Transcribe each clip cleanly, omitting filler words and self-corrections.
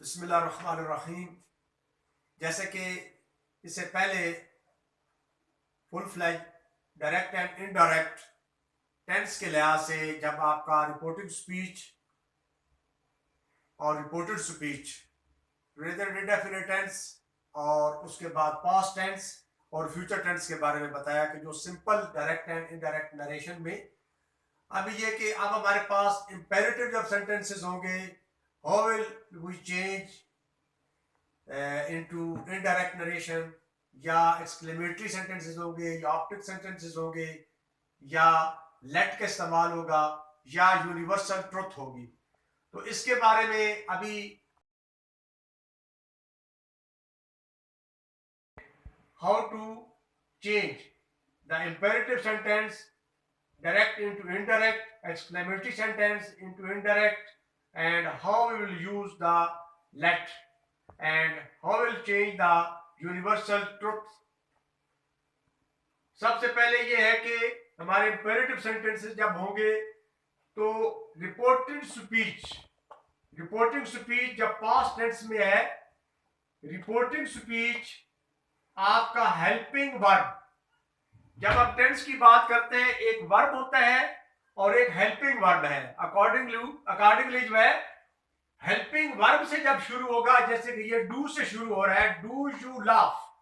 बिस्मिल्लाहिर्रहमानिर्रहीम। जैसे कि इससे पहले full fledge direct and indirect tense के लिहाज से जब आपका रिपोर्टिंग स्पीच और reported speech present indefinite tense और उसके बाद पास्ट टेंस और फ्यूचर टेंस के बारे में बताया कि जो simple direct and indirect narration में अभी ये कि अब हमारे पास इंपेरेटिव जब सेंटेंसेस होंगे, how will we change into indirect narration, या एक्सक्लेमेटरी सेंटेंसेस होंगे, या ऑप्टिक सेंटेंसेस होंगे, या लेट का इस्तेमाल होगा, या यूनिवर्सल ट्रुथ होगी। तो इसके बारे में अभी how to change the imperative sentence direct into indirect, exclamatory sentence into indirect, and how we will use the let, and how we will change the universal truth. सबसे पहले ये है कि हमारे इंपेरेटिव सेंटेंसेस जब होंगे तो रिपोर्टिंग स्पीच जब पास्ट टेंस में है, रिपोर्टिंग स्पीच आपका हेल्पिंग वर्ब, जब आप टेंस की बात करते हैं एक वर्ब होता है और एक हेल्पिंग वर्ब है। अकॉर्डिंगली जो है हेल्पिंग वर्ब से जब शुरू होगा, जैसे कि ये डू से शुरू हो रहा है, डू यू लाफ,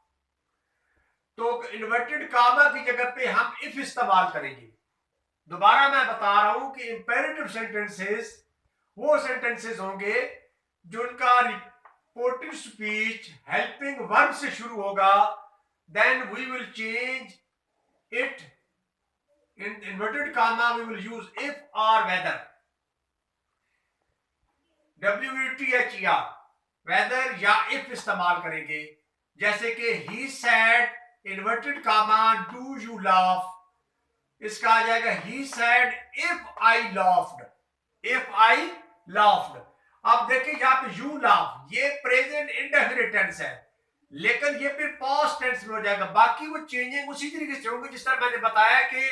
तो इन्वर्टेड कामा की जगह पे हम इफ इस्तेमाल करेंगे। दोबारा मैं बता रहा हूं कि इंपेरेटिव सेंटेंसेस वो सेंटेंसेस होंगे जिनका रिपोर्टिंग स्पीच हेल्पिंग वर्ब से शुरू होगा, then we will change it in inverted comma, we will use if or whether, WETHER, whether या if इस्तेमाल करेंगे। जैसे कि he said inverted comma do you laugh, इसका आ जाएगा he said if I laughed। अब देखिए यहाँ पे you laugh ये प्रेजेंट इंडेफिनिट टेंस है, लेकिन ये फिर पास्ट टेंस में हो जाएगा। बाकी वो चेंजिंग उसी तरीके से होंगे जिस तरह मैंने बताया कि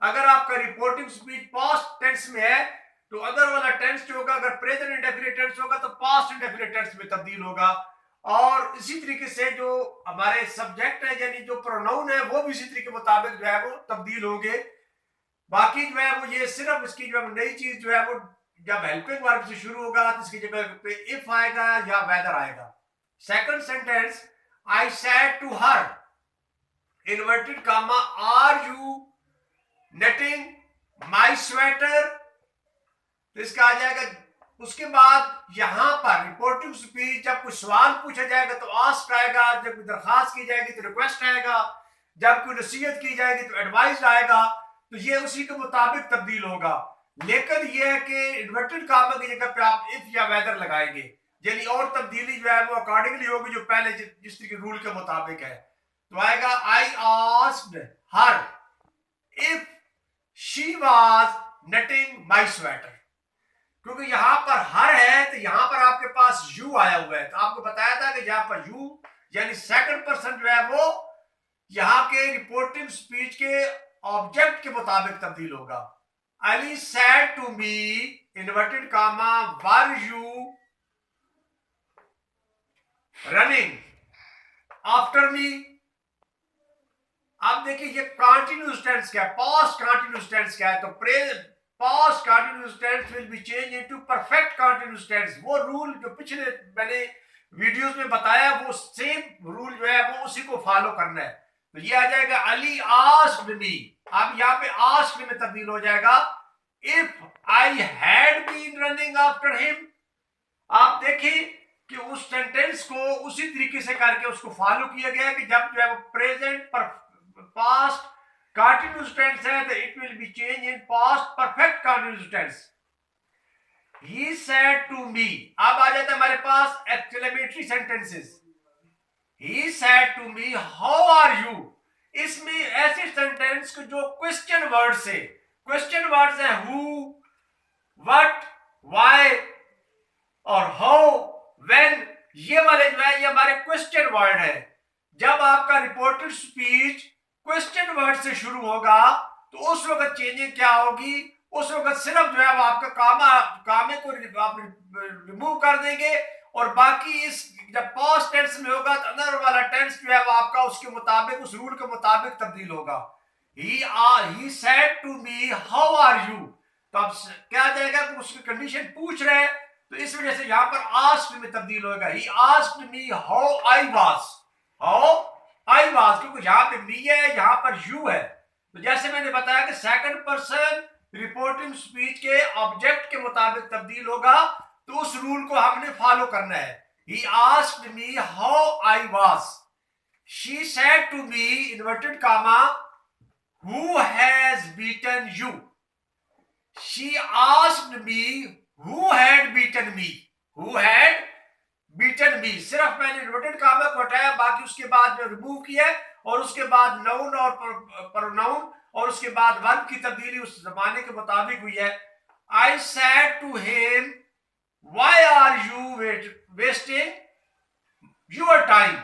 अगर आपका रिपोर्टिंग स्पीच पास्ट टेंस में है तो अदर वाला टेंस जो होगा, अगर प्रेजेंट इंडेफिनिट टेंस होगा तो पास्ट इंडेफिनिट टेंस में तब्दील होगा। और इसी तरीके से जो हमारे सब्जेक्ट है यानी जो प्रोनाउन है वो भी इसी तरीके के मुताबिक जो है वो तब्दील होंगे। बाकी जो है वो ये सिर्फ इसकी जो नई चीज जो है वो जब हेल्पिंग वर्ब से शुरू होगा तो इसकी जगह पे इफ आएगा या वेदर आएगा। Second sentence, I said to her, inverted comma, are you knitting my sweater? तो इसका आ जाएगा। उसके बाद यहां पर रिपोर्टिंग स्पीच जब कोई सवाल पूछा जाएगा तो आस्क आएगा, जब कोई दरखास्त की जाएगी तो रिक्वेस्ट आएगा, जब कोई नसीहत की जाएगी तो एडवाइस आएगा। तो ये उसी के मुताबिक तब्दील होगा। लेकिन ये है कि इन्वर्टेड कामा की जगह पे आप इफ या वेदर लगाएंगे, यानी और तब्दीली जो है वो अकॉर्डिंगली होगी जो पहले जिस तरीके रूल के मुताबिक है। तो आएगा I asked her if she was knitting my sweater। क्योंकि यहां पर हर है तो यहां पर आपके पास यू आया हुआ है, तो आपको बताया था कि जहां पर यू यानी सेकंड पर्सन जो है वो यहां के रिपोर्टिंग स्पीच के ऑब्जेक्ट के मुताबिक तब्दील होगा। Ali said to me inverted comma were you running after me. अब देखिए ये कंटिन्यूअस टेंस क्या है, पास्ट कंटिन्यूअस टेंस क्या है, तो past continuous tense will be change into perfect continuous tense. वो रूल जो पिछले मैंने वीडियोस में बताया वो सेम रूल जो है वो उसी को फॉलो करना है। तो ये आ जाएगा अली आस्क्ड मी, अब यहाँ पे आस्क्ड में तब्दील हो जाएगा if I had been running after him. आप देखिए कि उस सेंटेंस को उसी तरीके से करके उसको फॉलो किया गया कि जब जो है वो प्रेजेंट पर पास्ट कंटिन्यूअस टेंस है तो it will be change in past perfect continuous tense. He said to me, अब आ जाता है हमारे पास exclamatory sentences. He said to me how are you, इसमें ऐसे सेंटेंस को जो क्वेश्चन वर्ड से, क्वेश्चन वर्ड्स है हु, व्हाट, व्हाई और हाउ, व्हेन, ये वाले जो है ये हमारे क्वेश्चन वर्ड है। जब आपका रिपोर्टेड स्पीच क्वेश्चन वर्ड से शुरू होगा तो उस वक्त चेंजिंग क्या होगी, उस वक्त सिर्फ जो है वो आपका कामे को आप रिमूव कर देंगे और बाकी इस जब पास्ट टेंस में होगा तो अंदर वाला टेंस जो है वो आपका उसके मुताबिक, उस रूल के मुताबिक तब्दील होगा। he said to me how are you, तो अब क्या आ जाएगा कि उसकी कंडीशन पूछ रहे हैं, तो इस वजह से यहां पर asked में तब्दील होगा। he asked me how I was, क्योंकि यहां पे me है, यहां पर you है। तो जैसे मैंने बताया कि सेकंड पर्सन रिपोर्टिंग स्पीच के ऑब्जेक्ट के मुताबिक तब्दील होगा, तो उस रूल को हमने फॉलो करना है। he asked me how I was, she said to me inverted comma who has beaten you, she asked me who had beaten me, सिर्फ मैंने इन्वर्टेड कामा को हटाया, बाकी उसके बाद में रिमूव किया और उसके बाद नाउन और प्रोनाउन और उसके बाद वर्ब की तब्दीली उस जमाने के मुताबिक हुई है। I said to him why are you wasting your time,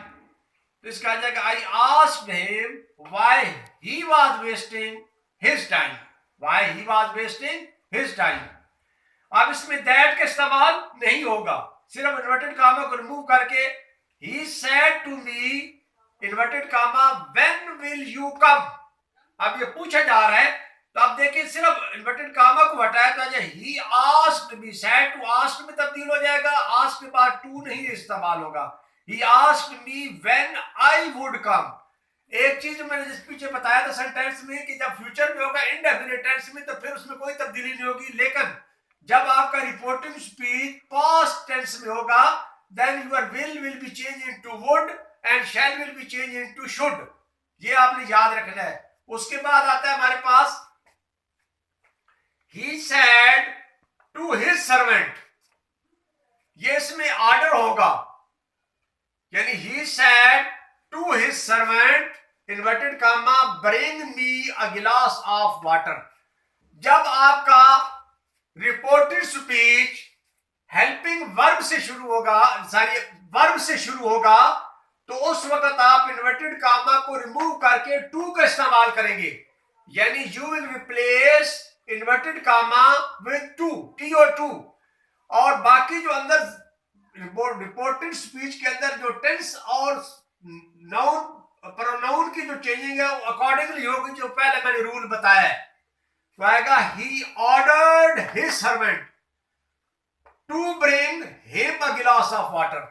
तो इसका आ जाएगा I asked him why he was wasting his time, अब इसमें दैट का इस्तेमाल नहीं होगा, सिर्फ इन्वर्टेड कामा को रिमूव करके he said to me inverted comma when will you come, अब ये पूछा जा रहा है, तो अब देखिए सिर्फ इन्वर्टेड कामा को हटाया तो he asked me, said to asked में तब्दील हो जाएगा, asked के बाद to नहीं इस्तेमाल होगा। he asked me when I would come। एक चीज मैंने जिस पीछे बताया था सेंटेंस में कि जब फ्यूचर में होगा इंडेफिनिट टेंस में तो फिर उसमें कोई तब्दीली नहीं होगी, लेकिन जब आपका रिपोर्टिंग स्पीच पास्ट टेंस में होगा then your will be change into would and shall will be change into should, ये आपने याद रखना है। उसके बाद आता है हमारे पास he said to his servant, ये इसमें ऑर्डर होगा, यानी he said to his servant inverted comma bring me a glass of water। जब आपका रिपोर्टेड स्पीच हेल्पिंग वर्ब से शुरू होगा, वर्ब से शुरू होगा, तो उस वक्त आप इन्वर्टेड कामा को रिमूव करके टू का इस्तेमाल करेंगे, यानी you will replace inverted comma with to, T और टू, और बाकी जो अंदर रिपोर्टेड स्पीच के अंदर जो टेंस और नाउन प्रोनाउन की जो चेंजिंग है वो अकॉर्डिंगली होगी जो पहले मैंने रूल बताया है। तो आएगा he ordered his servant to bring him a glass of water,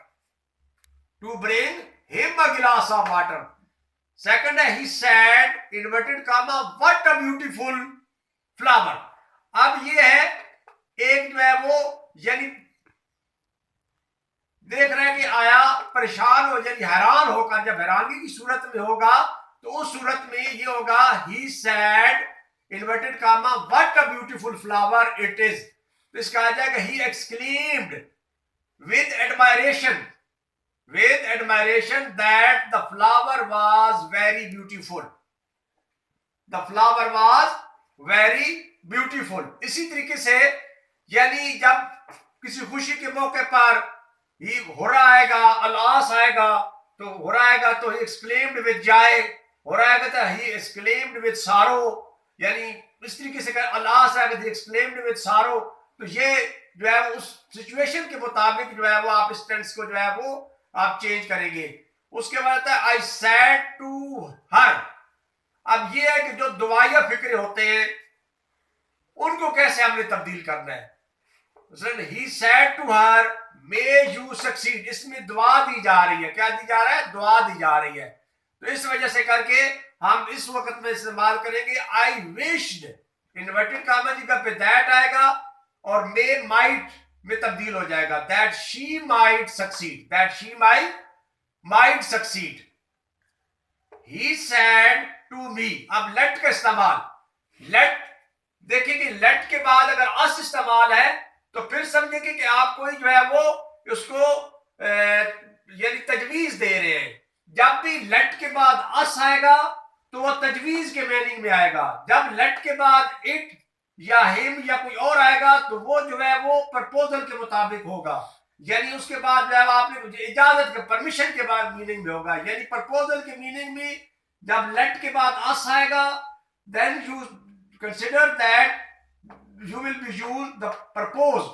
second है he said inverted comma what a beautiful flower। अब ये है एक जो है वो यानी देख रहे हैं कि आया परेशान हो, यानी हैरान होकर, जब हैरानगी की सूरत में होगा तो उस सूरत में ये होगा he said inverted comma what a beautiful flower it is, तो इसका आ जाएगा he exclaimed with admiration that the flower was very beautiful। इसी तरीके से यानी जब किसी खुशी के मौके पर ही हो रहा आएगा, अलास आएगा, तो हो रहा आएगा तो he exclaimed with joy, हो रहा आएगा तो he exclaimed with sorrow, यानी इस तरीके से अलास आएगा he exclaimed with sorrow। तो ये जो है उस सिचुएशन के मुताबिक जो है वो आप इस टेंस को जो है वो आप चेंज करेंगे। उसके बाद आता है I said to her। अब ये है कि जो दुआया फिक्रे होते हैं उनको कैसे हमने तब्दील करना है। he said to her may you succeed, इसमें दुआ दी जा रही है, क्या दी जा रहा है, दुआ दी जा रही है, तो इस वजह से करके हम इस वक्त में इस्तेमाल करेंगे I wished, इन्वर्टेड कामा की जगह पे दैट आएगा और मे माइट में तब्दील हो जाएगा, that she might succeed। he said to me, अब let का इस्तेमाल, let देखिए कि let के बाद अगर अस इस्तेमाल है तो फिर समझेंगे कि आप कोई जो है वो उसको यानी तजवीज दे रहे हैं। जब भी let के बाद अस आएगा तो वह तजवीज के मीनिंग में आएगा, जब let के बाद it या हिम या कोई और आएगा तो वो जो है वो प्रपोजल के मुताबिक होगा, यानी उसके बाद जो है आपने इजाजत के परमिशन के बाद मीनिंग में होगा, यानी प्रपोजल के मीनिंग में जब लेट के बाद अस आएगा then you consider that you will be used the proposed,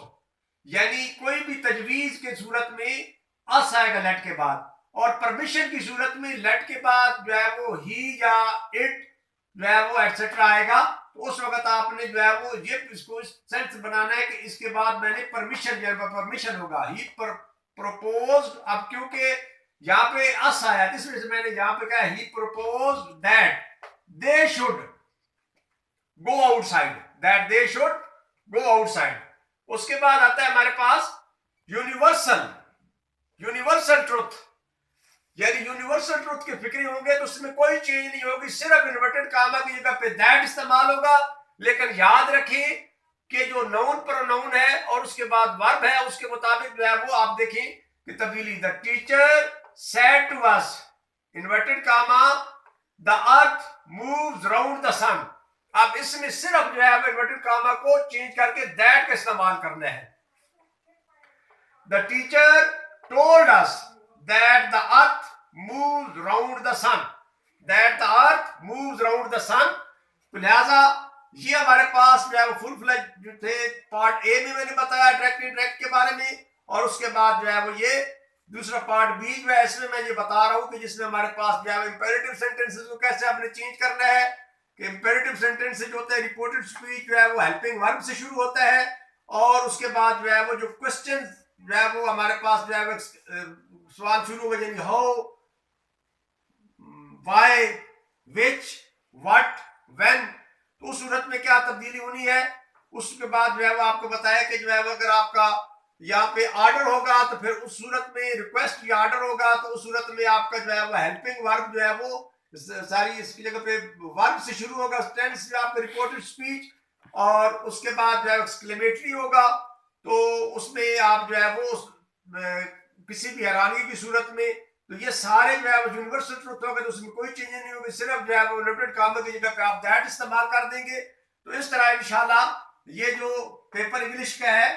यानी कोई भी तजवीज के सूरत में अस आएगा लेट के बाद, और परमिशन की सूरत में लेट के बाद जो है वो ही या इट जो है वो एटसेट्रा आएगा। तो उस वक्त आपने जो है वो ये इसको सेंस बनाना है कि इसके बाद मैंने परमिशन जो है परमिशन होगा। ही प्रपोज्ड, अब क्योंकि यहाँ पे अस आया इस वजह से मैंने यहाँ पे कहा he proposed that they should go outside, that they should go outside. उसके बाद आता है हमारे पास यूनिवर्सल, यूनिवर्सल ट्रुथ, यानी यूनिवर्सल ट्रुथ के फिक्री होंगे तो उसमें कोई चेंज नहीं होगी, सिर्फ इन्वर्टेड कामा की जगह पे दैट इस्तेमाल होगा। लेकिन याद रखिए कि जो नाउन प्रोनाउन है और उसके बाद वर्ब है उसके मुताबिक जो है वो आप देखें कि तब्दीली। The teacher said to us, inverted comma, the earth moves round the sun. अब इसमें सिर्फ जो है वो इन्वर्टेड कामा को चेंज करके दैट का इस्तेमाल करना है। The teacher told us that the earth moves round the sun, that the earth moves round the sun। तो लिहाजा ये हमारे पास जो है वो फुल फ्लेज जो थे, पार्ट ए में मैंने बताया डायरेक्ट इनडायरेक्ट के बारे में, और उसके बाद जो है वो ये दूसरा पार्ट बी जो है इसमें मैं ये बता रहा हूँ कि जिसमें हमारे पास जो है इंपेरेटिव सेंटेंसेस को कैसे आपने चेंज करना है। कि इंपेरेटिव सेंटेंसेस जो होते हैं, रिपोर्टेड स्पीच जो है वो हेल्पिंग वर्ब से शुरू होता है, और उसके बाद जो है वो जो क्वेश्चन जो है वो हमारे पास जो है वो सवाल शुरू हो जाएंगे, how, why, which, what, when. तो उस सूरत में क्या तब्दीली होनी है। उसके बाद जो है वो आपको बताया कि जो है वो अगर आपका यहाँ पे ऑर्डर होगा तो फिर उस सूरत में रिक्वेस्ट या ऑर्डर होगा तो उस सूरत में आपका जो है वो हेल्पिंग वर्ब जो है वो सारी इसकी जगह पे वर्ब से शुरू होगा, टेंस जो आपका रिपोर्टेड स्पीच, और उसके बाद जो है एक्सक्लेमेटरी होगा। तो उसमें आप जो है वो किसी भी हैरानी की सूरत में, तो ये सारे जो है वो यूनिवर्सल ट्रुथ होगा, तो उसमें कोई चेंज नहीं होगी, सिर्फ जो है वो लिमिटेड काम की जगह पे आप दैट इस्तेमाल कर देंगे। तो इस तरह इंशाल्लाह ये जो पेपर इंग्लिश का है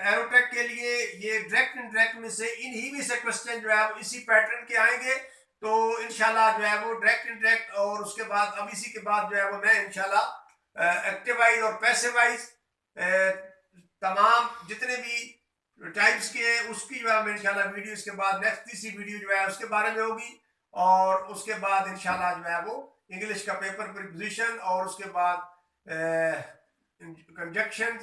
एरोटेक के लिए, ये डायरेक्ट इनडायरेक्ट में से इन्हीं में से क्वेश्चन जो है वो इसी पैटर्न के आएंगे। तो इंशाल्लाह जो है वो डायरेक्ट इनडायरेक्ट, और उसके बाद अब इसी के बाद जो है वो मैं इंशाल्लाह एक्टिव वाइज और पैसिव वाइज तमाम जितने भी टाइप्स के उसकी जो है इंशाल्लाह वीडियो इसके बाद नेक्स्ट तीसरी वीडियो जो है उसके बारे में होगी, और उसके बाद इंशाल्लाह जो है वो इंग्लिश का पेपर प्रीपोजिशन, और उसके बाद कंजक्शन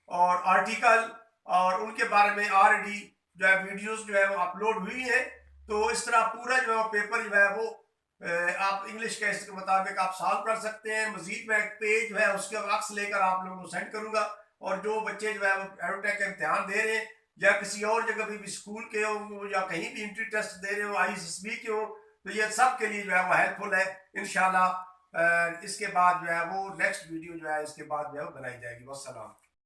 और आर्टिकल, और उनके बारे में ऑलरेडी जो है वीडियोस जो है वो अपलोड हुई है। तो इस तरह पूरा जो है पेपर जो है वो आप इंग्लिश के इसके मुताबिक आप सॉल्व कर सकते हैं। मजीद मैं एक पेज जो है उसके अक्स लेकर आप लोगों को सेंड करूंगा, और जो बच्चे जो है वो एरोटेक का इम्तिहान दे रहे हैं या किसी और जगह भी स्कूल के हो या कहीं भी एंट्री टेस्ट दे रहे हो, ISSB के हो, तो ये सब के लिए जो है वो हेल्पफुल है इंशाल्लाह। इसके बाद जो है वो नेक्स्ट वीडियो जो है इसके बाद जो है वो बनाई जाएगी। वस्सलाम।